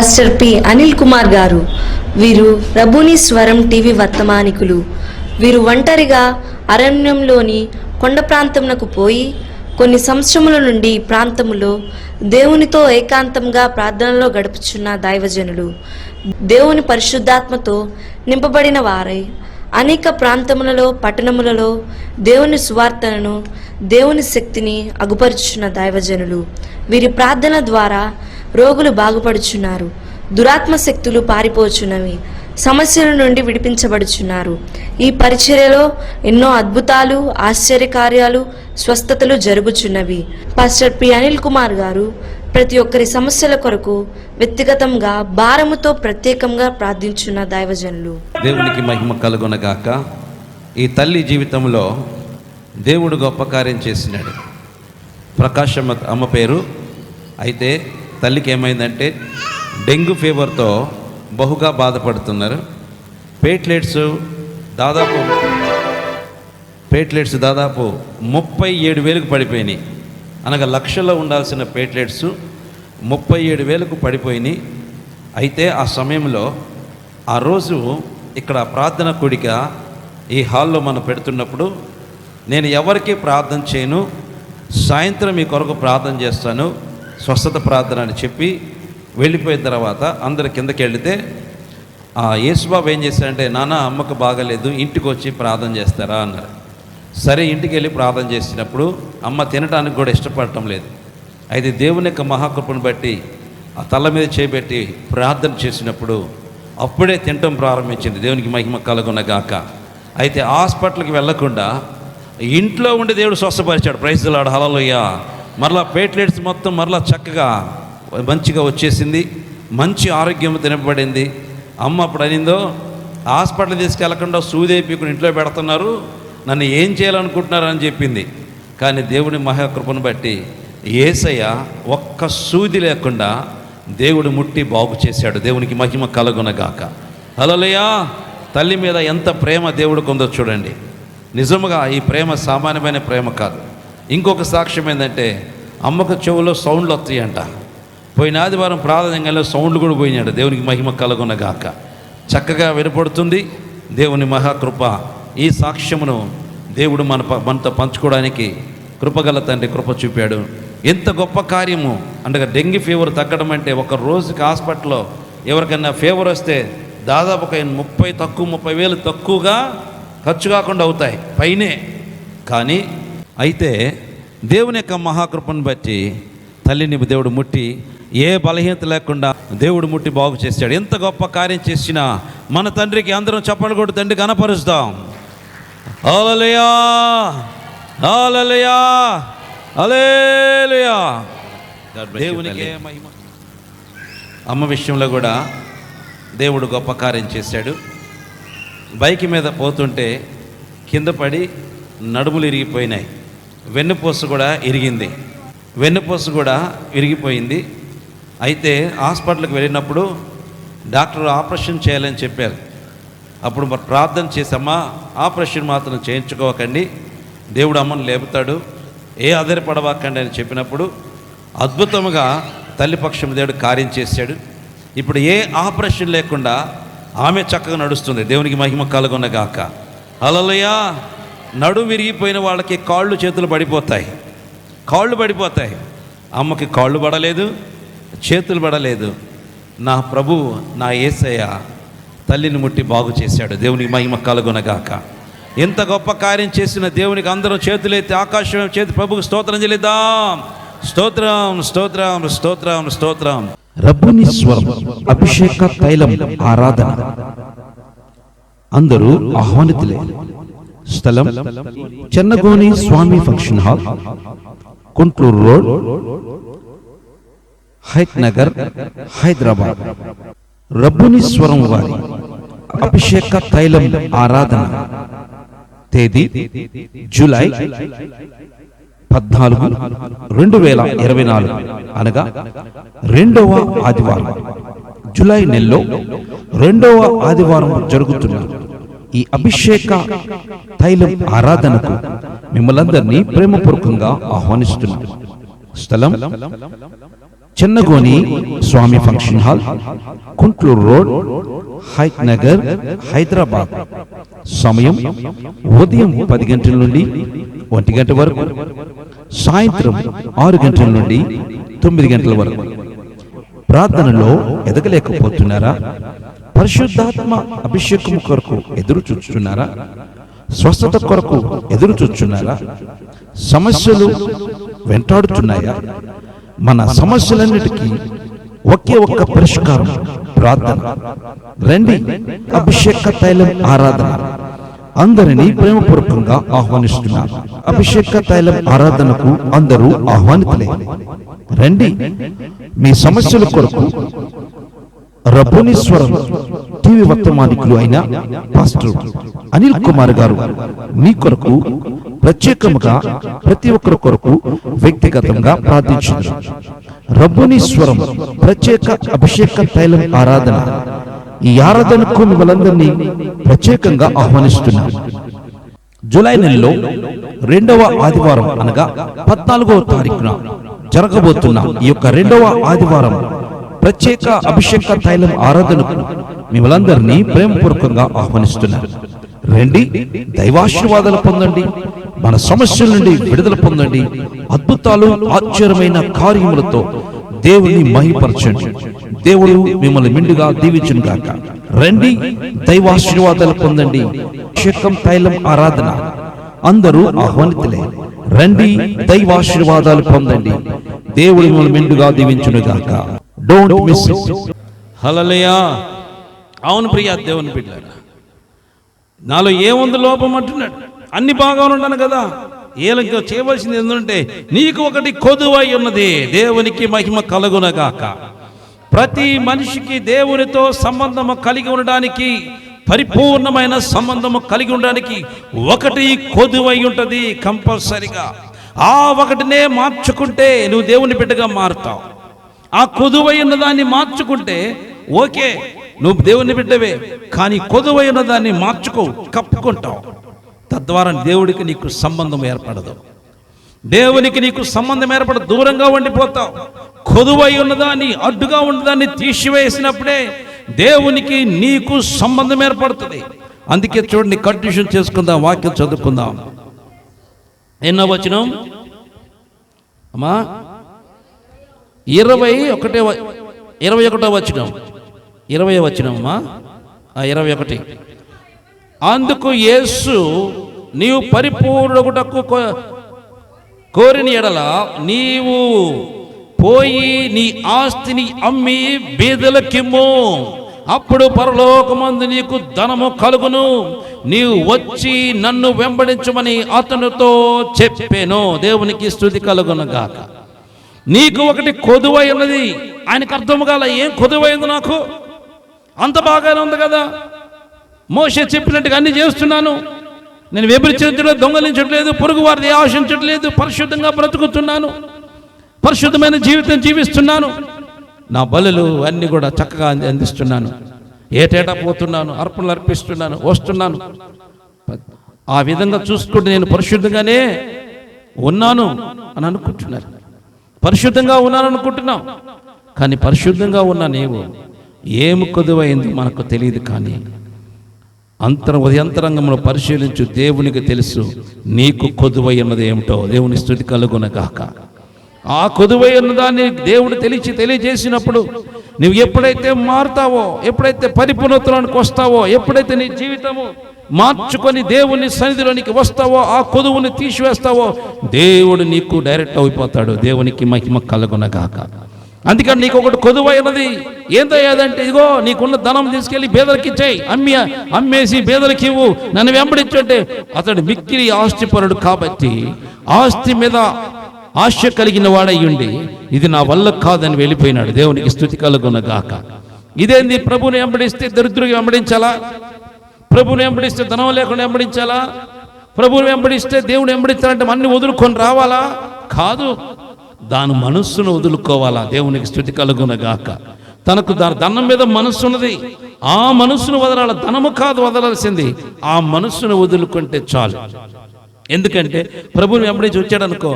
Pastor P Anil Kumar గారు. వీరు రబూని స్వరం టీవీ వర్తమానికులు. వీరు ఒంటరిగా అరణ్యంలోని కొండ ప్రాంతమునకు పోయి కొన్ని సంవత్సరముల నుండి ఈ ప్రాంతములో దేవునితో ఏకాంతంగా ప్రార్థనలో గడుపుచున్న దైవజనులు. దేవుని పరిశుద్ధాత్మతో నింపబడిన వారై అనేక ప్రాంతములలో పట్టణములలో దేవుని సువార్తలను దేవుని శక్తిని అగుపరుచున్న దైవజనులు. వీరి ప్రార్థన ద్వారా రోగులు బాగుపడుచున్నారు, దురాత్మ శక్తులు పారిపోచున్నవి, సమస్యల నుండి విడిపించబడుచున్నారు. ఈ పరిచర్యలో ఎన్నో అద్భుతాలు, ఆశ్చర్యకార్యాలు, స్వస్థతలు జరుగుచున్నవి. పాస్టర్ పి అనిల్ కుమార్ గారు ప్రతి ఒక్కరి సమస్యల కొరకు వ్యక్తిగతంగా భారముతో ప్రత్యేకంగా ప్రార్థించున్న దైవజనులు. దేవునికి మహిమ కలుగునగాక. ఈ తల్లి జీవితంలో దేవుడు గొప్ప కార్యం చేసినాడు. ప్రకాశమ్మ అమ్మ పేరు. అయితే తల్లికి ఏమైందంటే డెంగ్యూ ఫీవర్తో బహుగా బాధపడుతున్నారు. ప్లేట్లెట్స్ దాదాపు 37,000కు పడిపోయినాయి. అనగా లక్షల్లో ఉండాల్సిన ప్లేట్లెట్స్ 37,000కు పడిపోయినాయి. అయితే ఆ సమయంలో ఆ రోజు ఇక్కడ ప్రార్థన కూడిక ఈ హాల్లో మనం పెడుతున్నప్పుడు నేను ఎవరికి ప్రార్థన చేయను, సాయంత్రం మీ కొరకు ప్రార్థన చేస్తాను, స్వస్థత ప్రార్థన అని చెప్పి వెళ్ళిపోయిన తర్వాత అందరు కిందకి వెళితే యేసుబాబు ఏం చేశారంటే, నాన్న అమ్మకు బాగలేదు, ఇంటికి వచ్చి ప్రార్థన చేస్తారా అన్నారు. సరే ఇంటికి వెళ్ళి ప్రార్థన చేసినప్పుడు అమ్మ తినడానికి కూడా ఇష్టపడటం లేదు. అయితే దేవుని యొక్క మహాకృపను బట్టి ఆ తల మీద చేపెట్టి ప్రార్థన చేసినప్పుడు అప్పుడే తినటం ప్రారంభించింది. దేవునికి మహిమ కలుగునగాక. అయితే హాస్పిటల్కి వెళ్లకుండా ఇంట్లో ఉండి దేవుడు స్వస్థపరిచాడు. ప్రైజ్ ది లార్డ్, హల్లెలూయా. మరలా ప్లేట్లెట్స్ మొత్తం మరలా చక్కగా మంచిగా వచ్చేసింది, మంచి ఆరోగ్యం తినబడింది. అమ్మ అప్పుడు అనిందో, హాస్పిటల్ తీసుకెళ్లకుండా సూదేపీకుని ఇంట్లో పెడుతున్నారు, నన్ను ఏం చేయాలనుకుంటున్నారు అని చెప్పింది. కానీ దేవుని మహాకృపను బట్టి యేసయ్య ఒక్క సూది లేకుండా దేవుడు ముట్టి బాగు చేశాడు. దేవునికి మహిమ కలుగునగాక. హల్లెలూయా. తల్లి మీద ఎంత ప్రేమ దేవుడికి ఉందో చూడండి. నిజముగా ఈ ప్రేమ సామాన్యమైన ప్రేమ కాదు. ఇంకొక సాక్ష్యం ఏంటంటే, అమ్మకు చెవులో సౌండ్లు వస్తాయంట. పోయిన ఆదివారం ప్రార్థనలో సౌండ్లు కూడా పోయినాడు. దేవునికి మహిమ కలుగునగాక. చక్కగా వినపడుతుంది. దేవుని మహాకృప. ఈ సాక్ష్యమును దేవుడు మనతో పంచుకోవడానికి కృపగల తండ్రి కృప చూపాడు. ఎంత గొప్ప కార్యము అంటే, డెంగ్యూ ఫీవర్ తగ్గడం అంటే ఒక రోజుకి హాస్పిటల్లో ఎవరికైనా ఫీవర్ వస్తే దాదాపు ఒక 30,000 తక్కువగా ఖర్చు కాకుండా అవుతాయి పైనే. కానీ అయితే దేవుని యొక్క మహాకృపను బట్టి తల్లిని దేవుడు ముట్టి ఏ బలహీనత లేకుండా దేవుడు ముట్టి బాగు చేశాడు. ఎంత గొప్ప కార్యం చేసినా మన తండ్రికి అందరం చప్పట్లు కొట్టి తండ్రి కనపరుస్తాం. హల్లెలూయా, హల్లెలూయా, హల్లెలూయా. దేవునికి మహిమ. అమ్మ విషయంలో కూడా దేవుడు గొప్ప కార్యం చేశాడు. బైక్ మీద పోతుంటే కింద పడి నడుములు ఇరిగిపోయినాయి, వెన్నుపూస కూడా ఇరిగింది, వెన్నుపూస కూడా విరిగిపోయింది. అయితే హాస్పిటల్కి వెళ్ళినప్పుడు డాక్టర్ ఆపరేషన్ చేయాలని చెప్పారు. అప్పుడు ప్రార్థన చేసమ్మా, ఆపరేషన్ మాత్రం చేయించుకోకండి, దేవుడు అమ్మను లేపుతాడు, ఏ ఆధారపడవాకండి అని చెప్పినప్పుడు అద్భుతంగా తల్లిపక్షం దేవుడు కార్యం చేశాడు. ఇప్పుడు ఏ ఆపరేషన్ లేకుండా ఆమె చక్కగా నడుస్తుంది. దేవునికి మహిమ కలుగునగాక. హల్లెలూయా. నడుము విరిగిపోయిన వాళ్ళకి కాళ్ళు చేతులు పడిపోతాయి, కాళ్ళు పడిపోతాయి. అమ్మకి కాళ్ళు పడలేదు, చేతులు పడలేదు. నా ప్రభువు నా యేసయ్య తల్లిని ముట్టి బాగు చేశాడు. దేవునికి మహిమ కలుగునగాక. ఎంత గొప్ప కార్యం చేసిన దేవునికి అందరూ చేతులెత్తి ఆకాశం చేతి ప్రభుకు స్తోత్రం చెల్లిద్దాం. స్తోత్రం, స్తోత్రం, స్తోత్రం, స్తోత్రం. రబ్బుని స్వరం అభిషేక తైలం ఆరాధన. అందరూ ఆహ్వానితులే. స్థలం Chennagoni Swamy function hall, Kuntloor road, Hayath Nagar, Hyderabad. రబ్బుని స్వరం వారి అభిషేక తైలం ఆరాధన తేదీ జూలై 14, 2024 అనగా 2వ ఆదివారం, జూలై నెలలో 2వ ఆదివారం జరుగుతున్న ఈ అభిషేక తైలం ఆరాధనకు మిమ్మల్ందరినీ ప్రేమపూర్వకంగా ఆహ్వానిస్తున్నాం. స్థలం Chennagoni Swamy function hall, Kuntloor road, Hayath Nagar, Hyderabad. సమయం ఉదయం 10 గంటల నుండి 1 గంట వరకు, సాయంత్రం 6 గంటల నుండి 9 గంటల వరకు. ప్రార్థనలో ఎదగలేకపోతున్నారా? పరిశుద్ధాత్మ అభిషేకం కొరకు ఎదురు చూస్తున్నారా? స్వస్థత కొరకు ఎదురు చూస్తున్నారా? సమస్యలు వెంటాడుతున్నాయా? మన సమస్యలన్నిటికీ ఒకే ఒక్క పరిష్కారం, ప్రార్థన. రండి, అభిషేక తైలం ఆరాధన. అందరినీ ప్రేమపూర్వకంగా ఆహ్వానిస్తున్నారు. అభిషేక తైలం ఆరాధనకు అందరూ ఆహ్వానితులే. రండి, మీ సమస్యల కొరకు రబ్బుని స్వరం టీవీ వర్తమానికులు అయిన పాస్టర్ అనిల్ కుమార్ గారు మీ కొరకు ప్రత్యేకముగా ప్రతి ఒక్కరి కొరకు వ్యక్తిగతంగా ప్రార్థించారు. రబ్బుని స్వరం ప్రత్యేక అభిషేక తైలం ఆరాధన. ఈ ఆరాధనకు మిమ్మల్ందరినీ ప్రత్యేకంగా ఆహ్వానిస్తున్నారు. జూలై నెలలో 2వ ఆదివారం అనగా 14వ తారీఖున జరగబోతున్న ఈ యొక్క 2వ ఆదివారం ప్రత్యేక అభిషేక తైలం ఆరాధనకు మిమ్మల్ందరినీ ప్రేమపూర్వకంగా ఆహ్వానిస్తున్నారు. రండి, దైవాశీర్వాదాలు పొందండి, మన సమస్యల నుండి విడుదల పొందండి, అద్భుతాలు ఆశ్చర్యమైన కార్యములతో దేవుని మహిమపరచండి. దేవుడు మిమ్మల్ని మిండుగా దీవించును గాక. రండి, దైవాశీర్వాదాలు పొందండి. అభిషేకం తైలం ఆరాధన అందరూ ఆహ్వానితులే. రండి, దైవాశీర్వాదాలు పొందండి. దేవుడు మిమ్మల్ని మిండుగా దీవించును గాక. Don't miss it. హల్లెలూయా. అవును ప్రియా దేవుని బిడ్డలారా, నాలో ఏముంది లోపం అంటున్నాడు. అన్ని బాగానే ఉన్నాను కదా, ఏలకి చేయవలసింది ఏంటంటే నీకు ఒకటి కొదువై ఉన్నది. దేవునికి మహిమ కలుగునగాక. ప్రతి మనిషికి దేవునితో సంబంధము కలిగి ఉండడానికి, పరిపూర్ణమైన సంబంధము కలిగి ఉండడానికి ఒకటి కొదువై ఉంటుంది కంపల్సరిగా. ఆ ఒకటినే మార్చుకుంటే నువ్వు దేవుని బిడ్డగా మారుతావు. ఆ కొదువై ఉన్న దాన్ని మార్చుకుంటే ఓకే, నువ్వు దేవుని బిడ్డవే. కానీ కొదువై ఉన్న దాన్ని మార్చుకో, కప్పుకుంటావు. తద్వారా దేవుడికి నీకు సంబంధం ఏర్పడదు. దేవునికి నీకు సంబంధం ఏర్పడదు, దూరంగా ఉండిపోతావు. కొదువై ఉన్నదాన్ని, అడ్డుగా ఉన్నదాన్ని తీసివేసినప్పుడే దేవునికి నీకు సంబంధం ఏర్పడుతుంది. అందుకే చూడండి, కంటిన్యూషన్ చేసుకుందాం, వాక్యం చదువుకుందాం. ఎన్నో వచనం అమ్మా? 21వ వచనం. 20వ వచనం అమ్మా, 21. అందుకు యేసు, నీవు పరిపూర్ణుడకు కోరిన ఎడల నీవు పోయి నీ ఆస్తిని అమ్మి బీదలకిమ్ము, అప్పుడు పరలోకమందు నీకు ధనము కలుగును. నీవు వచ్చి నన్ను వెంబడించమని అతనితో చెప్పాను. దేవునికి స్తుతి కలుగును గాక. నీకు ఒకటి కొదువై ఉన్నది. ఆయనకు అర్థం కాల, ఏం కొదువైంది నాకు? అంత బాగానే ఉంది కదా, మోషే చెప్పినట్టుగా అన్ని చేస్తున్నాను, నేను వ్యభిచరించట్లేదు, దొంగలించట్లేదు, పొరుగు వారిని ఆశించట్లేదు, పరిశుద్ధంగా బ్రతుకుతున్నాను, పరిశుద్ధమైన జీవితం జీవిస్తున్నాను, నా బలులు అన్నీ కూడా చక్కగా అందిస్తున్నాను, ఏటేటా పోతున్నాను, అర్పణలు అర్పిస్తున్నాను, వస్తున్నాను. ఆ విధంగా చూసుకుంటే నేను పరిశుద్ధంగానే ఉన్నాను అని అనుకుంటున్నారు. పరిశుద్ధంగా ఉన్నాను అనుకుంటున్నావు, కానీ పరిశుద్ధంగా ఉన్న నీవు ఏమి కొదువైంది మనకు తెలియదు. కానీ ఉదయంతరంగంలో పరిశీలించు, దేవునికి తెలుసు నీకు కొదువై ఉన్నది ఏమిటో. దేవుని స్తుతి కలుగునగాక. ఆ కొదువై ఉన్నదాన్ని దేవుడు తెలియజేసినప్పుడు నువ్వు ఎప్పుడైతే మారుతావో, ఎప్పుడైతే పరిపూర్ణతలోనికి వస్తావో, ఎప్పుడైతే నీ జీవితము మార్చుకొని దేవుని సన్నిధిలోనికి వస్తావో, ఆ కొదువుని తీసివేస్తావో, దేవుడు నీకు డైరెక్ట్ అయిపోతాడు. దేవునికి మహిమ కలుగునగాక. అందుకని నీకు ఒకటి కొదువైనది ఏంటంటే, ఇదిగో నీకున్న ధనం తీసుకెళ్ళి బేదలకి ఇచ్చేయి, అమ్మేసి బేదలకి ఇవ్వు, నన్ను వెంబడించంటే అతడు మిక్కిలి ఆస్తిపరుడు కాబట్టి ఆస్తి మీద ఆశ కలిగిన వాడయ్యుండి ఇది నా వల్ల కాదని వెళ్ళిపోయినాడు. దేవునికి స్తుతి కలుగునగాక. ఇదేంది? ప్రభుని వెంబడిస్తే దరిద్రుని వెంబడించాలా? ప్రభుని వెంబడిస్తే ధనం లేకుండా వెంబడించాలా? ప్రభుని వెంబడిస్తే దేవుని వెంబడించాలంటే అన్ని వదులుకొని రావాలా? కాదు, దాని మనస్సును వదులుకోవాలా. దేవునికి స్తుతి కలుగునగాక. తనకు ధనం మీద మనస్సు ఉన్నది, ఆ మనస్సును వదలాల. ధనము కాదు వదలాల్సింది, ఆ మనస్సును వదులుకుంటే చాలు. ఎందుకంటే ప్రభువుని వెంబడించి వచ్చాడు అనుకో,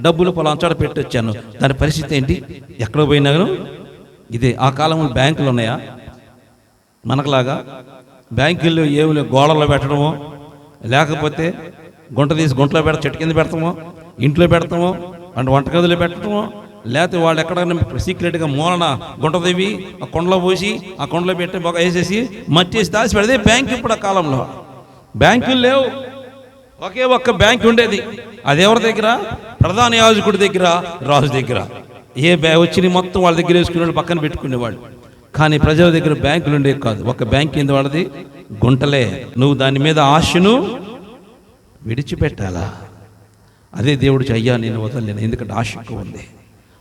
డబ్బులు పలాంచాడ పెట్టి వచ్చాను, దాని పరిస్థితి ఏంటి? ఎక్కడ పోయినాను? ఇదే ఆ కాలంలో బ్యాంకులు ఉన్నాయా మనకులాగా? బ్యాంకుల్లో ఏమి గోడల్లో పెట్టడమో, లేకపోతే గుంట తీసి గుంటలో చెట్టు కింద పెడతామో, ఇంట్లో పెడతామో, అంటే వంటగదిలో పెట్టడమో, లేకపోతే వాళ్ళు ఎక్కడైనా సీక్రెట్గా మూలన గుంట దేవి ఆ కొండలో పోసి ఆ కొండలో పెట్టి ఒక వేసేసి మట్టేసి దాచి పెడితే బ్యాంక్. ఇప్పుడు ఆ కాలంలో బ్యాంకులు లేవు, ఒకే ఒక్క బ్యాంక్ ఉండేది. అది ఎవరి దగ్గర? ప్రధాన యాజకుడి దగ్గర, రాజు దగ్గర. వచ్చి మొత్తం వాళ్ళ దగ్గర వేసుకునేవాళ్ళు, పక్కన పెట్టుకునేవాళ్ళు. కానీ ప్రజల దగ్గర బ్యాంకులు ఉండేవి కాదు. ఒక బ్యాంక్ ఏంది వాళ్ళది? గుంటలే. నువ్వు దాని మీద ఆశను విడిచిపెట్టాలా? అదే దేవుడు అయ్యా నేను వదలలేను, ఎందుకంటే ఆశ ఎక్కువ ఉంది.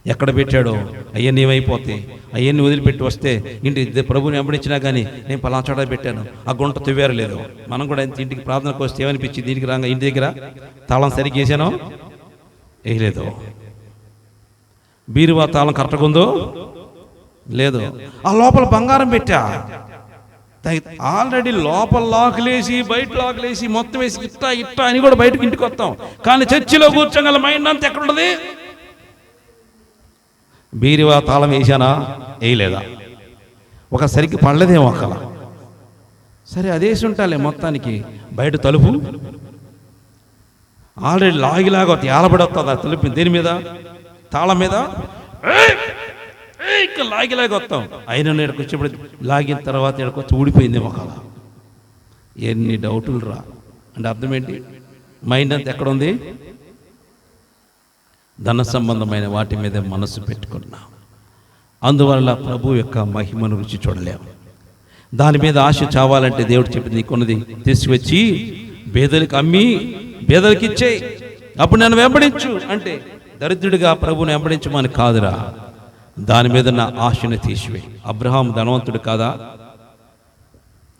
ఎక్కడ పెట్టాడో అవన్నీ ఏమైపోతాయి, అవన్నీ వదిలిపెట్టి వస్తే ఇంటి ప్రభుని వెంబడించినా కానీ నేను పలానా చోట పెట్టాను, ఆ గుంట తువ్వేరు లేదు. మనం కూడా ఇంటికి ప్రార్థనకు వస్తే ఏమనిపించింది? దీనికి రాగా ఇంటి దగ్గర తాళం సరిగ్గా వేసానో వేయలేదు, బీరువా తాళం కరెక్ట్గా ఉందో లేదు, ఆ లోపల బంగారం పెట్టా, ఆల్రెడీ లోపల లాకులేసి బయట లాకులేసి మొత్తం వేసి ఇట్టా అని కూడా బయటకు ఇంటికి వస్తాం. కానీ చర్చిలో కూర్చోగల మైండ్ అంతా ఎక్కడ ఉండదు? బీరువా తాళం వేసానా వేయలేదా, ఒక సరికి పడలేదేమో అక్కడ. సరే అదేసి ఉంటాలే, మొత్తానికి బయట తలుపు ఆల్రెడీ లాగిలాగా ఏలబడి వస్తుంది. ఆ తలుపు దేని మీద? తాళం మీద. ఇక్కడ లాగిలాగా వస్తాం. అయినా వచ్చేప్పుడు లాగిన తర్వాత ఎక్కడికొచ్చి ఊడిపోయిందేమో అక్కడ. ఎన్ని డౌటులు రా. అంటే అర్థం ఏంటి? మైండ్ అంతా ఎక్కడ ఉంది? ధన సంబంధమైన వాటి మీద మనసు పెట్టుకున్నాం. అందువల్ల ప్రభు యొక్క మహిమను రుచి చూడలేము. దాని మీద ఆశ చావాలంటే దేవుడు చెప్పింది, నీకున్నది తీసుకువచ్చి పేదలకు అమ్మి పేదలకు ఇచ్చేయి, అప్పుడు నన్ను వెంబడించు అంటే. దరిద్రుడిగా ప్రభువుని వెంబడించమని కాదురా, దాని మీద నా ఆశను తీసివేయి. అబ్రహాం ధనవంతుడు కాదా?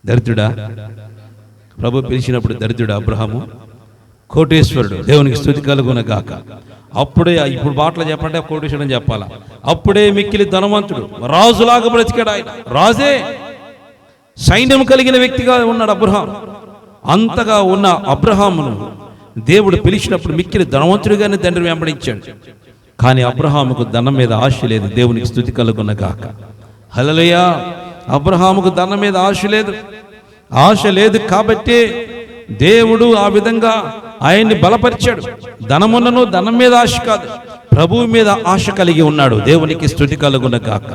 దరిద్రుడా? ప్రభు పిలిచినప్పుడు దరిద్రుడు అబ్రహాము? కోటేశ్వరుడు. దేవునికి స్తుతి కలుగును గాక. అప్పుడే, ఇప్పుడు మాటలు చెప్పంటే కోటేశ్వరుడు అని చెప్పాలా. అప్పుడే మిక్కిలి ధనవంతుడు, రాజులాగా బ్రతికాడు. ఆయన రాజే, సైన్యం కలిగిన వ్యక్తిగా ఉన్నాడు అబ్రహాం. అంతగా ఉన్న అబ్రహామును దేవుడు పిలిచినప్పుడు మిక్కిలి ధనవంతుడిగానే తండ్రి వెంబడించాడు. కానీ అబ్రహాముకు ధనం మీద ఆశ లేదు. దేవునికి స్తుతి కలుగును గాక. హల్లెలూయా. అబ్రహాముకు ధనం మీద ఆశ లేదు కాబట్టి దేవుడు ఆ విధంగా ఆయన్ని బలపరిచాడు. ధనమున్నను ధనం మీద ఆశ కాదు, ప్రభువు మీద ఆశ కలిగి ఉన్నాడు. దేవునికి స్తుతి కలుగును గాక.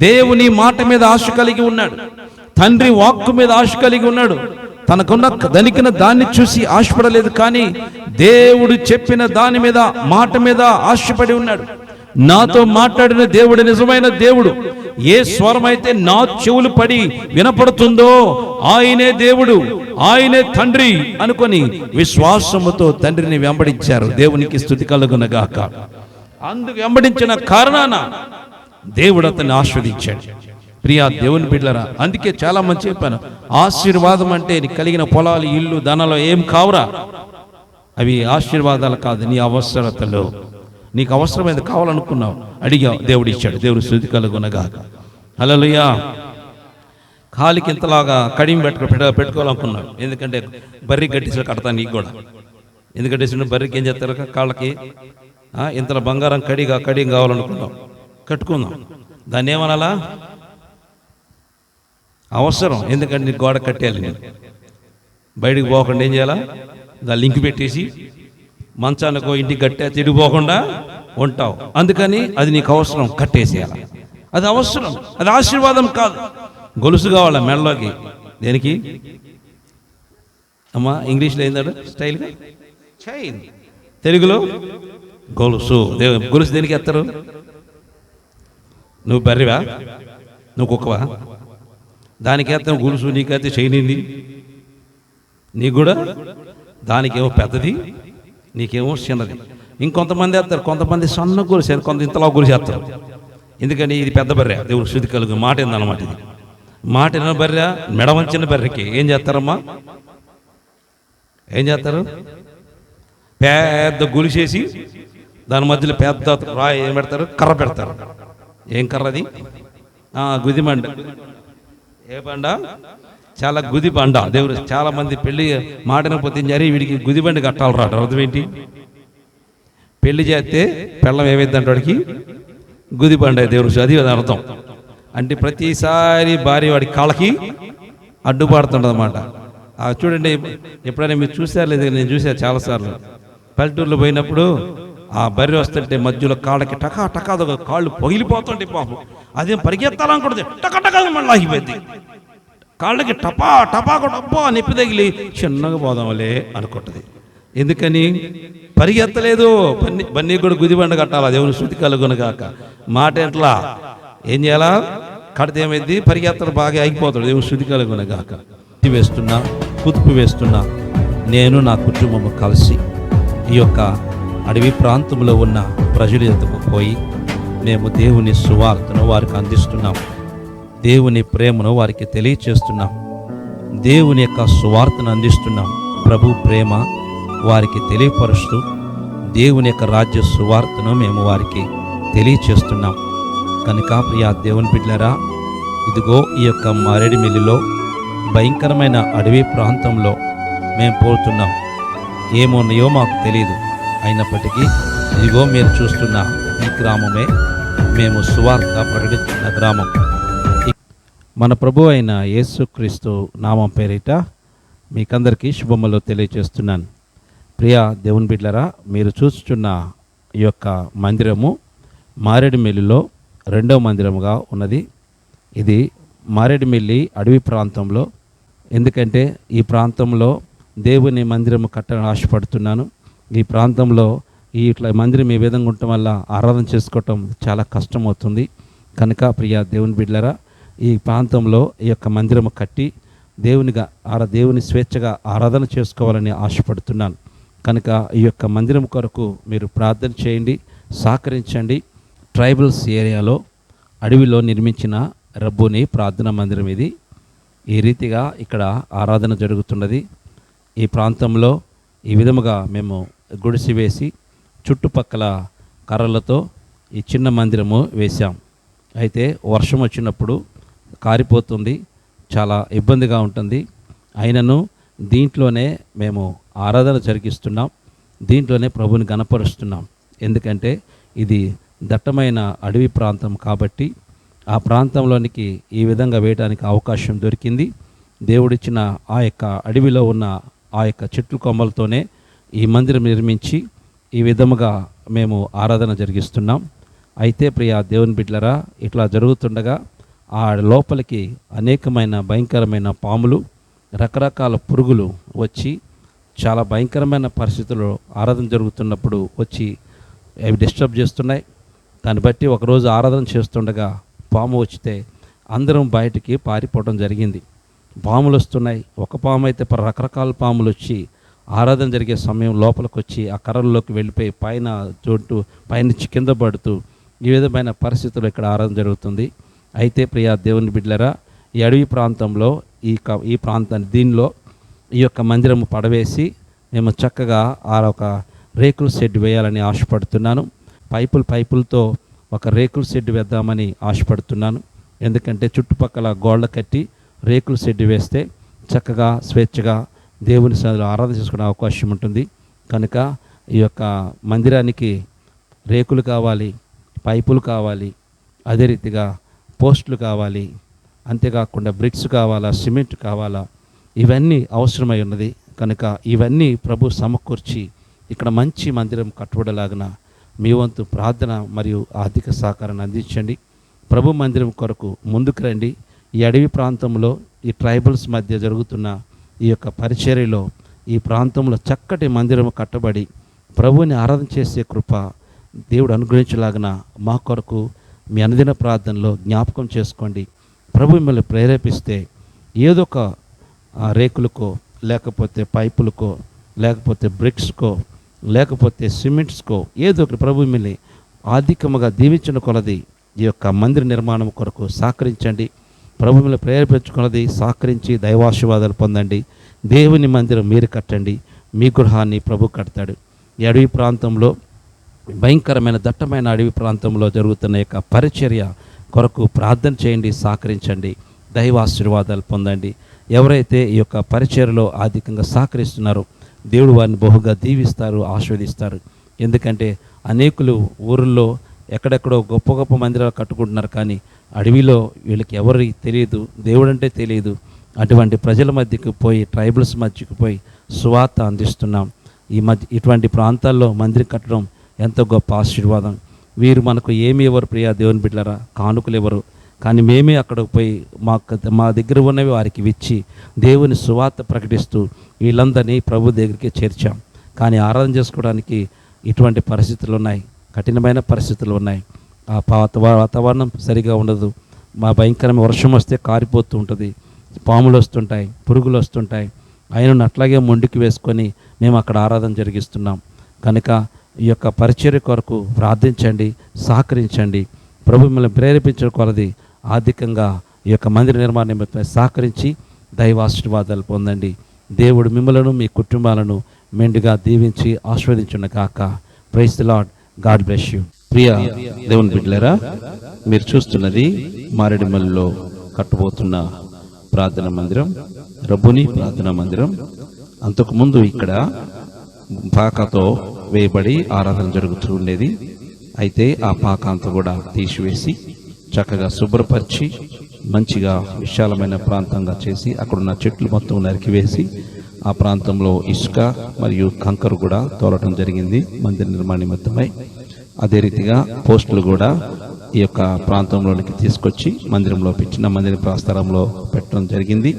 దేవుని మాట మీద ఆశ కలిగి ఉన్నాడు. తండ్రి వాక్కు మీద ఆశ కలిగి ఉన్నాడు. తనకున్న దనికిన దాన్ని చూసి ఆశపడలేదు, కానీ దేవుడు చెప్పిన దాని మీద, మాట మీద ఆశపడి ఉన్నాడు. నాతో మాట్లాడిన దేవుడు నిజమైన దేవుడు. ఏ స్వరం అయితే నా చెవులు పడి వినపడుతుందో ఆయనే దేవుడు, ఆయనే తండ్రి అనుకొని విశ్వాసముతో తండ్రిని వెంబడించారు. దేవునికి స్తుతి కలుగును గాక. అందుకు వెంబడించిన కారణాన దేవుడు అతన్ని ఆస్వాదించాడు. ప్రియా దేవుని బిడ్డలారా, అందుకే చాలా మంది చెప్పాను, ఆశీర్వాదం అంటే నీకు కలిగిన పొలాలు, ఇల్లు, ధనాలు ఏం కావురా. అవి ఆశీర్వాదాలు కాదు, నీ అవసరతలు. నీకు అవసరమైనది కావాలనుకున్నావు, అడిగావు, దేవుడు ఇచ్చాడు. దేవుడు స్తుతి కలుగును గాక. హల్లెలూయా. కాలికి ఇంతలాగా కడియం పెట్టుకోవాలనుకున్నావు, ఎందుకంటే బర్రీ కట్టేసి కడతాను. నీకు కూడా ఎందుకంటే బర్రీకి ఏం చేస్తారు? కాళ్ళకి ఇంతలో బంగారం కడియం కావాలనుకున్నావు, కట్టుకుందాం. దాన్ని ఏమనాలా? అవసరం. ఎందుకంటే నీకు గోడ కట్టేయాలి. నేను బయటికి పోకుండా ఏం చేయాలా? దాన్ని లింక్ పెట్టేసి మంచానికో ఇంటికి కట్టే తిరిగిపోకుండా ఉంటావు. అందుకని అది నీకు అవసరం, కట్టేసేయాలి. అది అవసరం, అది ఆశీర్వాదం కాదు. గొలుసు కావాలా మెడలోకి. దేనికి అమ్మా? ఇంగ్లీష్లో ఏందాడు స్టైల్గా? చైన్. తెలుగులో గొలుసు. గొలుసు దేనికి ఎత్తారు? నువ్వు బర్రివా? నువ్వు కుక్కవా? దానికైతే గొలుసు, నీకైతే చైన్ ఏంది? నీకు కూడా దానికేమో పెద్దది, నీకేమో చిన్నది. ఇంకొంతమంది వేస్తారు, కొంతమంది సన్న గొలుసు, కొంత ఇంతలా గొలుసు వేస్తారు. ఎందుకని ఇది పెద్ద బర్రె. దేవుడు శుద్ధి కలుగు మాట ఏందన్నమాట. ఇది మాట విన్న బర్రె, మెడ వంచిన బర్రెకి ఏం చేస్తారమ్మా? ఏం చేస్తారు? పెద్ద గొలుసేసి దాని మధ్యలో పెద్ద రాయి ఏం పెడతారు? కర్ర పెడతారు. ఏం కర్ర అది? గుదిమండ. ఏ బండ? చాలా గుదిబండ. దేవుడు చాలామంది పెళ్లి మాటను పొత్తించారు, వీడికి గుదిబండి కట్టాలరా. అర్థం ఏంటి? పెళ్లి చేస్తే పెళ్ళం ఏమైందంటే వాడికి గుదిబండ. దేవుడు అది అర్థం. అంటే ప్రతిసారి భార్య వాడి కాళ్ళకి అడ్డుపడుతుండదన్నమాట. చూడండి, ఎప్పుడైనా మీరు చూసారు లేదు? నేను చూసాను చాలాసార్లు. పల్లెటూరులో పోయినప్పుడు ఆ బర్రె వస్తుంటే మధ్యలో కాళ్ళకి టకా టకా కాళ్ళు పగిలిపోతుంటే పాపం అదేం పరిగెత్తాలనుకుంటుంది, టకా టకా మళ్ళీ ఆగిపోయింది. కాళ్ళకి టపా టపా డబ్బా నొప్పి తగిలి చిన్నగా పోదాంలే అనుకుంటుంది. ఎందుకని? పరిగెత్తలేదు. బన్నీ కూడా గుదిబండ కట్టాలా, దేవుని శృతి కలుగునగాక. మాట ఎట్లా ఏం చేయాలా? కడితే ఏమైంది? పరిగెత్తలు బాగా ఆగిపోతాడు. దేవుని శృతి కలుగునగాక. వేస్తున్నా, కుతుపు వేస్తున్నా, నేను నా కుటుంబము కలిసి ఈ యొక్క అడవి ప్రాంతంలో ఉన్న ప్రజల యొద్దకు పోయి మేము దేవుని సువార్తను వారికి అందిస్తున్నాం. దేవుని ప్రేమను వారికి తెలియచేస్తున్నాం. దేవుని యొక్క సువార్తను అందిస్తున్నాం. ప్రభు ప్రేమ వారికి తెలియపరుస్తూ దేవుని యొక్క రాజ్య సువార్తను మేము వారికి తెలియచేస్తున్నాం. కనుక ప్రియా దేవుని బిడ్డలారా, ఇదిగో ఈ యొక్క మారేడుమిల్లిలో భయంకరమైన అడవి ప్రాంతంలో మేము పోతున్నాం. ఏమున్నాయో మాకు తెలియదు. అయినప్పటికీ ఇదిగో మీరు చూస్తున్న ఈ గ్రామమే మేము సువార్త ప్రకటిస్తున్న గ్రామం. మన ప్రభు అయిన యేసుక్రీస్తు నామం పేరిట మీకందరికీ శుభములు తెలియజేస్తున్నాను. ప్రియా దేవుని బిడ్డలారా, మీరు చూస్తున్న ఈ యొక్క మందిరము మారేడుమిల్లిలో 2వ మందిరముగా ఉన్నది. ఇది మారేడుమిల్లి అడవి ప్రాంతంలో. ఎందుకంటే ఈ ప్రాంతంలో దేవుని మందిరము కట్టాలని ఆశపడుతున్నాను. ఈ ప్రాంతంలో ఇట్లా మందిరం ఈ విధంగా ఉండటం వల్ల ఆరాధన చేసుకోవటం చాలా కష్టమవుతుంది. కనుక ప్రియా దేవుని బిడ్డలారా, ఈ ప్రాంతంలో ఈ యొక్క మందిరము కట్టి దేవుని స్వేచ్ఛగా ఆరాధన చేసుకోవాలని ఆశపడుతున్నాను. కనుక ఈ యొక్క మందిరం కొరకు మీరు ప్రార్థన చేయండి, సహకరించండి. ట్రైబల్స్ ఏరియాలో అడవిలో నిర్మించిన రబ్బుని ప్రార్థనా మందిరం ఇది. ఈ రీతిగా ఇక్కడ ఆరాధన జరుగుతున్నది. ఈ ప్రాంతంలో ఈ విధముగా మేము గుడిసి వేసి చుట్టుపక్కల కర్రలతో ఈ చిన్న మందిరము వేశాం. అయితే వర్షం వచ్చినప్పుడు కారిపోతుంది, చాలా ఇబ్బందిగా ఉంటుంది. అయినను దీంట్లోనే మేము ఆరాధన జరిగిస్తున్నాం, దీంట్లోనే ప్రభుని గణపరుస్తున్నాం. ఎందుకంటే ఇది దట్టమైన అడవి ప్రాంతం కాబట్టి ఆ ప్రాంతంలోనికి ఈ విధంగా వేయడానికి అవకాశం దొరికింది. దేవుడిచ్చిన ఆ యొక్క అడవిలో ఉన్న ఆ యొక్క చెట్లు కొమ్మలతోనే ఈ మందిరం నిర్మించి ఈ విధముగా మేము ఆరాధన జరిగిస్తున్నాం. అయితే ప్రియా దేవుని బిడ్డలారా, ఇట్లా జరుగుతుండగా ఆ లోపలికి అనేకమైన భయంకరమైన పాములు, రకరకాల పురుగులు వచ్చి చాలా భయంకరమైన పరిస్థితుల్లో ఆరాధన జరుగుతున్నప్పుడు వచ్చి అవి డిస్టర్బ్ చేస్తున్నాయి. దాన్ని బట్టి ఒకరోజు ఆరాధన చేస్తుండగా పాము వచ్చితే అందరం బయటికి పారిపోవడం జరిగింది. పాములు వస్తున్నాయి. ఒక పాము అయితే రకరకాల పాములు వచ్చి ఆరాధన జరిగే సమయం లోపలికి వచ్చి ఆ కర్రల్లోకి వెళ్ళిపోయి పైనుంచి కింద పడుతూ ఈ విధమైన పరిస్థితుల్లో ఇక్కడ ఆరాధన జరుగుతుంది. అయితే ప్రియా దేవుని బిడ్డలారా, ఈ అడవి ప్రాంతంలో ఈ ప్రాంతాన్ని దీనిలో ఈ యొక్క మందిరము పడవేసి మేము చక్కగా ఒక రేకుల షెడ్ వేయాలని ఆశపడుతున్నాను. పైపులతో ఒక రేకుల షెడ్ వేద్దామని ఆశపడుతున్నాను. ఎందుకంటే చుట్టుపక్కల గోళ్ళ కట్టి రేకుల షెడ్ వేస్తే చక్కగా స్వేచ్ఛగా దేవుని సన్నిధిలో ఆరాధన చేసుకునే అవకాశం ఉంటుంది. కనుక ఈ యొక్క మందిరానికి రేకులు కావాలి, పైపులు కావాలి, అదే రీతిగా పోస్టులు కావాలి, అంతేకాకుండా బ్రిక్స్ కావాలా, సిమెంట్ కావాలా, ఇవన్నీ అవసరమై ఉన్నది. కనుక ఇవన్నీ ప్రభు సమకూర్చి ఇక్కడ మంచి మందిరం కట్టుబడలాగిన మీ వంతు ప్రార్థన మరియు ఆర్థిక సహకారాన్ని అందించండి. ప్రభు మందిరం కొరకు ముందుకు రండి. ఈ అడవి ప్రాంతంలో ఈ ట్రైబల్స్ మధ్య జరుగుతున్న ఈ యొక్క పరిచర్యలో ఈ ప్రాంతంలో చక్కటి మందిరం కట్టబడి ప్రభువుని ఆరాధన చేసే కృప దేవుడు అనుగ్రహించలాగిన మా కొరకు మీ అనుదిన ప్రార్థనలో జ్ఞాపకం చేసుకోండి. ప్రభు మిమ్మల్ని ప్రేరేపిస్తే ఏదో ఒక రేకులకో, లేకపోతే పైపులకో, లేకపోతే బ్రిక్స్కో, లేకపోతే సిమెంట్స్కో, ఏదో ఒకటి ప్రభు మిమ్మల్ని ఆర్థికముగా దీవించిన కొలది ఈ యొక్క మందిర నిర్మాణం కొరకు సహకరించండి. ప్రభు మిమ్మల్ని ప్రేరేపించుకున్నది సహకరించి దైవాశీర్వాదాలు పొందండి. దేవుని మందిరం మీరు కట్టండి, మీ గృహాన్ని ప్రభు కడతాడు. ఈ అడవి ప్రాంతంలో భయంకరమైన దట్టమైన అడవి ప్రాంతంలో జరుగుతున్న యొక్క పరిచర్య కొరకు ప్రార్థన చేయండి, సహకరించండి. దైవ ఆశీర్వాదాలు పొందండి. ఎవరైతే ఈ యొక్క పరిచర్యలో అధికంగా సహకరిస్తున్నారో దేవుడు వారిని బహుగా దీవిస్తారు, ఆశీర్వదిస్తారు. ఎందుకంటే అనేకులు ఊరిలో ఎక్కడెక్కడో గొప్ప గొప్ప మందిరాలు కట్టుకుంటున్నారు, కానీ అడవిలో వీళ్ళకి ఎవరి తెలియదు, దేవుడంటే తెలియదు. అటువంటి ప్రజల మధ్యకు పోయి, ట్రైబల్స్ మధ్యకు పోయి సువార్త అందిస్తున్నాం. ఇటువంటి ప్రాంతాల్లో మందిరం కట్టడం ఎంతో గొప్ప ఆశీర్వాదం. వీరు మనకు ఏమి ఎవరు ప్రియా దేవుని బిడ్డలారా, కానుకలు ఎవరు, కానీ మేమే అక్కడికి పోయి మా దగ్గర ఉన్నవి వారికి ఇచ్చి దేవుని సువార్త ప్రకటిస్తూ వీళ్ళందరినీ ప్రభు దగ్గరికి చేర్చాం. కానీ ఆరాధన చేసుకోవడానికి ఇటువంటి పరిస్థితులు ఉన్నాయి, కఠినమైన పరిస్థితులు ఉన్నాయి. ఆ వాతావరణం సరిగా ఉండదు. మా భయంకరమైన వర్షం వస్తే కారిపోతూ ఉంటుంది, పాములు వస్తుంటాయి, పురుగులు వస్తుంటాయి. ఆయనను అట్లాగే మొండికి వేసుకొని మేము అక్కడ ఆరాధన జరిగిస్తున్నాం. కనుక ఈ యొక్క పరిచర్య కొరకు ప్రార్థించండి, సహకరించండి. ప్రభు మిమ్మల్ని ప్రేరేపించడం కొలది ఆర్థికంగా ఈ యొక్క మందిర నిర్మాణ నిమిత్తమై సహకరించి దైవాశీర్వాదాలు పొందండి. దేవుడు మిమ్మలను మీ కుటుంబాలను మెండుగా దీవించి ఆశీర్వదించును గాక. Praise the Lord. God bless you. ప్రియ దేవుని బిడ్డలారా, మీరు చూస్తున్నది మారేడుమల్లిలో కట్టబోతున్న ప్రార్థన మందిరం, రబ్బుని ప్రార్థనా మందిరం. అంతకుముందు ఇక్కడ పాకతో వేయబడి ఆరాధన జరుగుతూ ఉండేది. అయితే ఆ పాక అంతా కూడా తీసివేసి చక్కగా శుభ్రపరిచి మంచిగా విశాలమైన ప్రాంతంగా చేసి అక్కడున్న చెట్లు మొత్తం నరికివేసి ఆ ప్రాంతంలో ఇసుక మరియు కంకర కూడా తోలటం జరిగింది మందిర నిర్మాణ నిమిత్తమై. అదే రీతిగా పోస్టులు కూడా ఈ యొక్క ప్రాంతంలోనికి తీసుకొచ్చి మందిరంలో పెట్టిన మందిర ప్రాస్థలంలో పెట్టడం జరిగింది.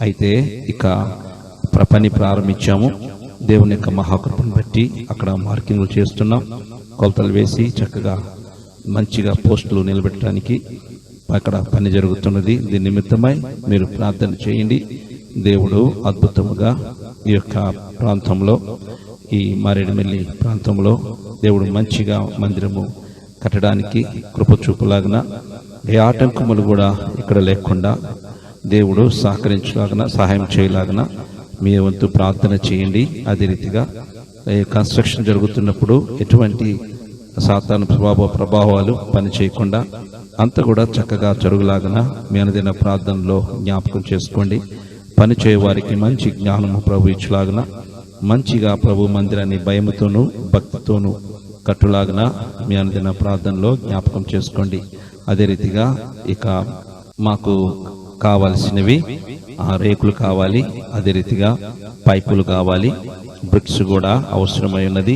అయితే ఇక పని ప్రారంభించాము. దేవుని యొక్క మహాకృపను బట్టి అక్కడ మార్కింగ్లు చేస్తున్నాం, కొలతలు వేసి చక్కగా మంచిగా పోస్టులు నిలబెట్టడానికి అక్కడ పని జరుగుతున్నది. దీని నిమిత్తమై మీరు ప్రార్థన చేయండి. దేవుడు అద్భుతముగా ఈ యొక్క ప్రాంతంలో, ఈ మారేడుమిల్లి ప్రాంతంలో దేవుడు మంచిగా మందిరము కట్టడానికి కృప చూపులాగిన, ఏ ఆటంకములు కూడా ఇక్కడ లేకుండా దేవుడు సహకరించలాగిన, సహాయం చేయలాగిన మీ వంతు ప్రార్థన చేయండి. అదే రీతిగా కన్స్ట్రక్షన్ జరుగుతున్నప్పుడు ఎటువంటి సాతాను ప్రభావాలు పని చేయకుండా అంతా కూడా చక్కగా జరుగులాగిన మీ అనుదిన ప్రార్థనలో జ్ఞాపకం చేసుకోండి. పని చేయవారికి మంచి జ్ఞానము ప్రభు ఇచ్చులాగిన, మంచిగా ప్రభు మందిరాన్ని భయముతోనూ భక్తితోనూ కట్టులాగిన మీ అనుదిన ప్రార్థనలో జ్ఞాపకం చేసుకోండి. అదే రీతిగా ఇక మాకు కావాల్సినవి రేకులు కావాలి, అదే రీతిగా పైపులు కావాలి, బ్రిక్స్ కూడా అవసరమై ఉన్నది,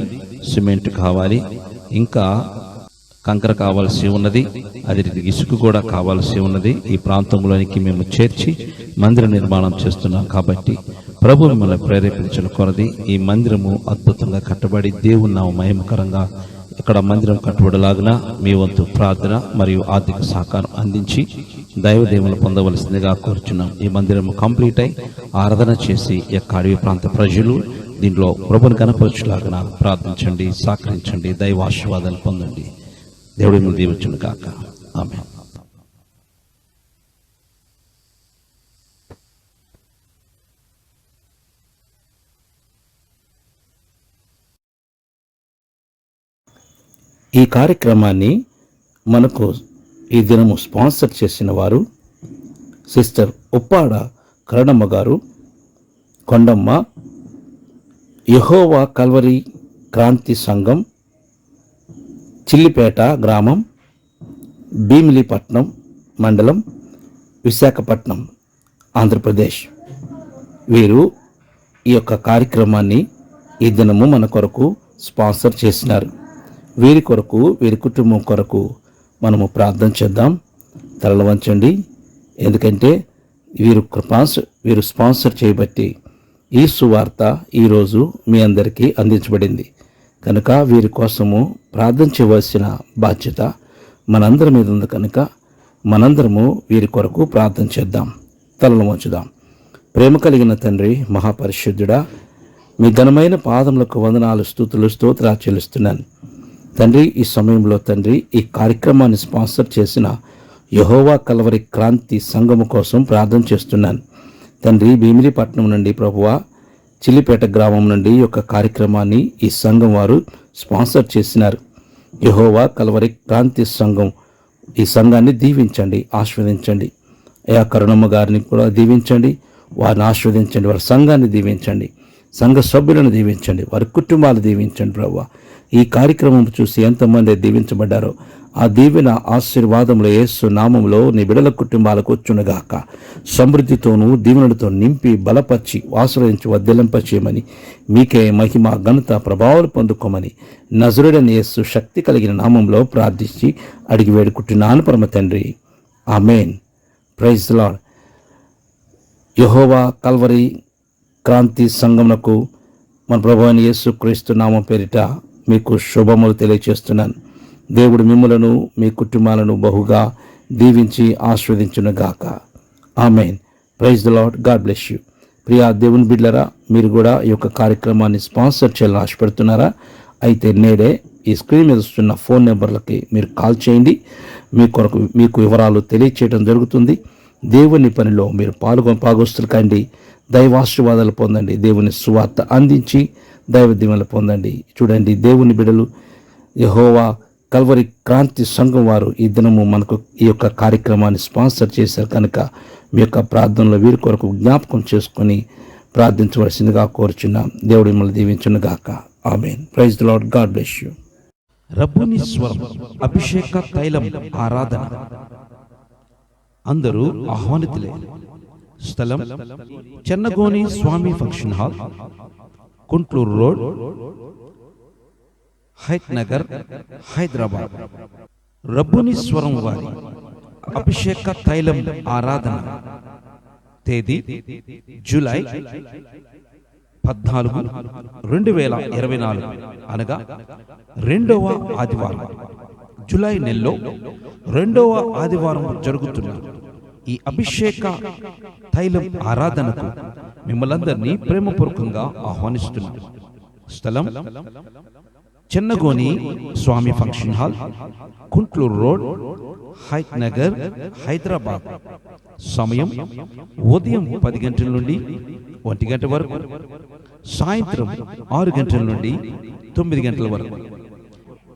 సిమెంట్ కావాలి, ఇంకా కంకర కావాల్సి ఉన్నది, అదే రీతిగా ఇసుక కూడా కావాల్సి ఉన్నది. ఈ ప్రాంతంలోనికి మేము చేర్చి మందిర నిర్మాణం చేస్తున్నాం. కాబట్టి ప్రభు మిమ్మల్ని ప్రేరేపించిన కొరది ఈ మందిరము అద్భుతంగా కట్టబడి దేవుని నామ మహిమకరంగా ఇక్కడ మందిరం కట్టబడలాగిన మీ వంతు ప్రార్థన మరియు ఆర్థిక సహకారం అందించి దైవదేవులు పొందవలసిందిగా కోరుచున్నాం. ఈ మందిరం కంప్లీట్ అయి ఆరాధన చేసి యొక్క అడవి ప్రాంత ప్రజలు దీంట్లో ప్రభుని కనపరచులాగిన ప్రార్థించండి, సహకరించండి, దైవాశీర్వాదాలు పొందండి. దేవుడి మీద దీవించును గాక. ఆమేన్. ఈ కార్యక్రమాన్ని మనకు ఈ దినము స్పాన్సర్ చేసిన వారు సిస్టర్ ఉప్పాడ కరణమ్మ గారు, కొండమ్మ, యెహోవా కల్వరి క్రాంతి సంఘం, చిల్లిపేట గ్రామం, భీమిలిపట్నం మండలం, విశాఖపట్నం, ఆంధ్రప్రదేశ్. వీరు ఈ యొక్క కార్యక్రమాన్ని ఈ దినము మన కొరకు స్పాన్సర్ చేసినారు. వీరి కొరకు, వీరి కుటుంబం కొరకు మనము ప్రార్థన చేద్దాం. తలలు వంచండి. ఎందుకంటే వీరు స్పాన్సర్ చేయబట్టి ఈ సువార్త ఈరోజు మీ అందరికీ అందించబడింది. కనుక వీరి కోసము ప్రార్థన చేయవలసిన బాధ్యత మనందరి మీద ఉంది. కనుక మనందరము వీరి కొరకు ప్రార్థన చేద్దాం. తలలు వంచుదాం. ప్రేమ కలిగిన తండ్రి, మహాపరిశుద్ధుడా, మీ ఘనమైన పాదములకు వందనాలు, స్తుతులు, స్తోత్రాలు చెల్లిస్తున్నాను తండ్రి. ఈ సమయంలో తండ్రి ఈ కార్యక్రమాన్ని స్పాన్సర్ చేసిన యెహోవా కల్వరి క్రాంతి సంఘము కోసం ప్రార్థన చేస్తున్నాను తండ్రి. భీమిలిపట్నం నుండి ప్రభువా, చిల్లిపేట గ్రామం నుండి ఈ యొక్క కార్యక్రమాన్ని ఈ సంఘం వారు స్పాన్సర్ చేసినారు. యెహోవా కల్వరి క్రాంతి సంఘం, ఈ సంఘాన్ని దీవించండి, ఆశీర్వదించండి. అయా కరుణమ్మ గారిని కూడా దీవించండి, వారిని ఆశీర్వదించండి, వారి సంఘాన్ని దీవించండి, సంఘ సభ్యులను దీవించండి, వారి కుటుంబాలు దీవించండి ప్రభువా. ఈ కార్యక్రమం చూసి ఎంతమంది దీవించబడ్డారో ఆ దీవెన ఆశీర్వాదములు యేసు నామములో నీ బిడల కుటుంబాలకు వచ్చునుగాక. సమృద్ధితోనూ దీవెనలతో నింపి బలపరిచి ఆశ్రయించి వర్ధిల్లింపచేయమని, మీకే మహిమ ఘనత ప్రభావాలు పొందుకోమని నజరుడైన యేసు శక్తి కలిగిన నామంలో ప్రార్థించి అడిగి వేడుకుంటున్నాను పరమ తండ్రి, ఆమేన్. Praise the Lord. యెహోవా కల్వరి క్రాంతి సంఘమునకు మన ప్రభువైన యేసు క్రీస్తు నామం పేరిట మీకు శుభములు తెలియచేస్తున్నాను. దేవుడు మిమ్ములను మీ కుటుంబాలను బహుగా దీవించి ఆశీర్వదించునుగాక. Amen. Praise the Lord. God bless you. ప్రియా దేవుని బిడ్డలారా, మీరు కూడా ఈ యొక్క కార్యక్రమాన్ని స్పాన్సర్ చేయాలని ఆశపడుతున్నారా? అయితే నేడే ఈ స్క్రీన్ మీద వస్తున్న ఫోన్ నెంబర్లకి మీరు కాల్ చేయండి. మీకు వివరాలు తెలియచేయడం జరుగుతుంది. దేవుని పనిలో మీరు పాగొస్తులు కండి, దైవాశీర్వాదాలు పొందండి, దేవుని సువార్త అందించి దైవ దీవెనలు పొందండి. చూడండి, దేవుని బిడ్డలు యెహోవా కల్వరి క్రాంతి సంఘం వారు ఈ దినము మనకు ఈ యొక్క కార్యక్రమాన్ని స్పాన్సర్ చేశారు కనుక మీ యొక్క ప్రార్థనలో వీరి కొరకు జ్ఞాపకం చేసుకొని ప్రార్థించవలసిందిగా కోరుచున్నాం. దేవుడు మిమ్మల్ని దీవించునుగాక. Amen. Praise the Lord. God bless you. రబ్బుని స్వరం అభిషేక తైలం ఆరాధన. అందరూ ఆహ్వానితులే. స్థలం Chennagoni Swamy function hall, Kuntloor road, Hayath Nagar, Hyderabad. రబ్బుని స్వరం వారి అభిషేక తైలం ఆరాధన తేదీ జూలై 14, 2024 అనగా 2వ ఆదివారం, జూలై నెలలో 2వ ఆదివారం జరుగుతున్న ఈ అభిషేక తైలం ఆరాధనకు మిమ్మల్ందరినీ ప్రేమపూర్వకంగా ఆహ్వానిస్తున్నారు. స్థలం Chennagoni Swamy function hall, Kuntloor road, Hayath Nagar, Hyderabad. సమయం ఉదయం 10 గంటల నుండి 1 గంట వరకు, సాయంత్రం 6 గంటల నుండి 9 గంటల వరకు.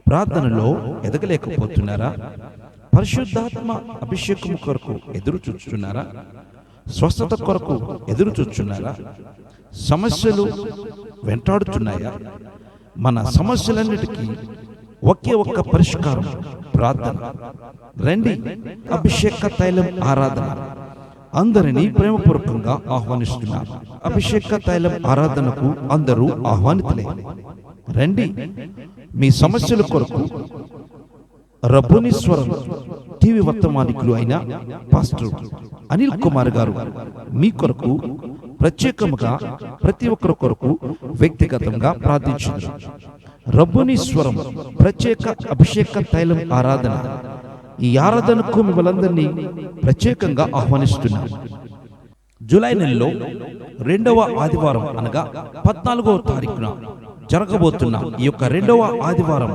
ప్రార్థనలో ఎదగలేకపోతున్నారా? పరిశుద్ధాత్మ అభిషేకం కొరకు ఎదురు చూస్తున్నారా? స్వస్థత కొరకు ఎదురు చూస్తున్నారా? సమస్యలు వెంటాడుతున్నాయా? మన సమస్యలన్నిటికీ ఒకే ఒక్క పరిష్కారం ప్రార్థన. రండి, అభిషేక తైలం ఆరాధన. అందరినీ ప్రేమపూర్వకంగా ఆహ్వానిస్తున్నారు. అభిషేక తైలం ఆరాధనకు అందరూ ఆహ్వానితులే. రండి, మీ సమస్యల కొరకు రబ్బుని స్వరం టీవీ వర్తమానికులు అయిన పాస్టర్ అనిల్ కుమార్ గారు మీ కొరకు ప్రత్యేకముగా ప్రతి ఒక్కరి కొరకు వ్యక్తిగతంగా ప్రార్థించారు. రబ్బుని స్వరం ప్రత్యేక అభిషేక తైలం ఆరాధన. ఈ ఆరాధనకు మిమ్మల్ందరినీ ప్రత్యేకంగా ఆహ్వానిస్తున్నారు. జూలై నెలలో 2వ ఆదివారం అనగా 14వ తారీఖున జరగబోతున్న ఈ యొక్క 2వ ఆదివారం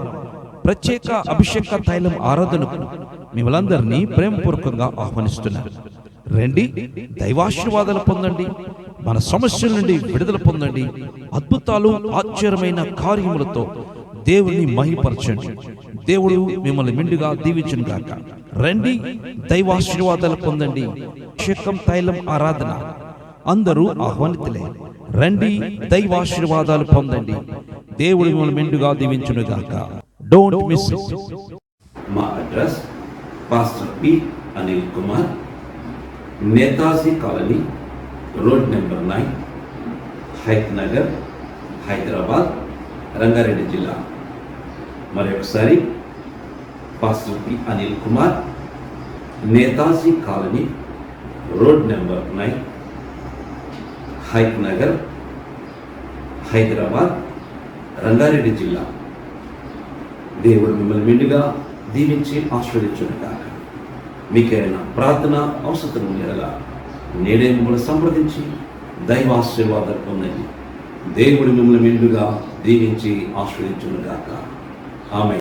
ప్రత్యేక అభిషేక తైలం ఆరాధనకు మిమ్మల్ందరినీ ప్రేమపూర్వకంగా ఆహ్వానిస్తున్నారు. రండి, దైవాశీర్వాదాలు పొందండి, మన సమస్యల నుండి విడుదల పొందండి, అద్భుతాలు ఆశ్చర్యమైన కార్యములతో దేవుని మహిమపరచండి. దేవుడు మిమ్మల్ని మెండుగా దీవించును గాక. రండి, దైవాశీర్వాదాలు పొందండి. అభిషేకం తైలం ఆరాధన. అందరూ ఆహ్వానితులే. రండి, దైవాశీర్వాదాలు పొందండి. దేవుడు మిమ్మల్ని మెండుగా దీవించును గాక. Don't miss it. మా address pastor P Anil Kumar, Netaji colony, road number 9, Hayath Nagar, Hyderabad, Rangareddy జిల్లా. మరొకసారి pastor P Anil Kumar, Netaji colony, road number 9, Hayath Nagar, Hyderabad, Rangareddy జిల్లా. దేవుడు మిమ్మల్ని మెండుగా దీవించి ఆశీర్వదించును గాక. మీకైనా ప్రార్థన అవసరం ఉండేలా నేడే మిమ్మల్ని సంప్రదించి దైవాశీర్వాదాలు పొందండి. దేవుడు మిమ్మల్ని మెండుగా దీవించి ఆశీర్వదించును గాక. ఆమేన్.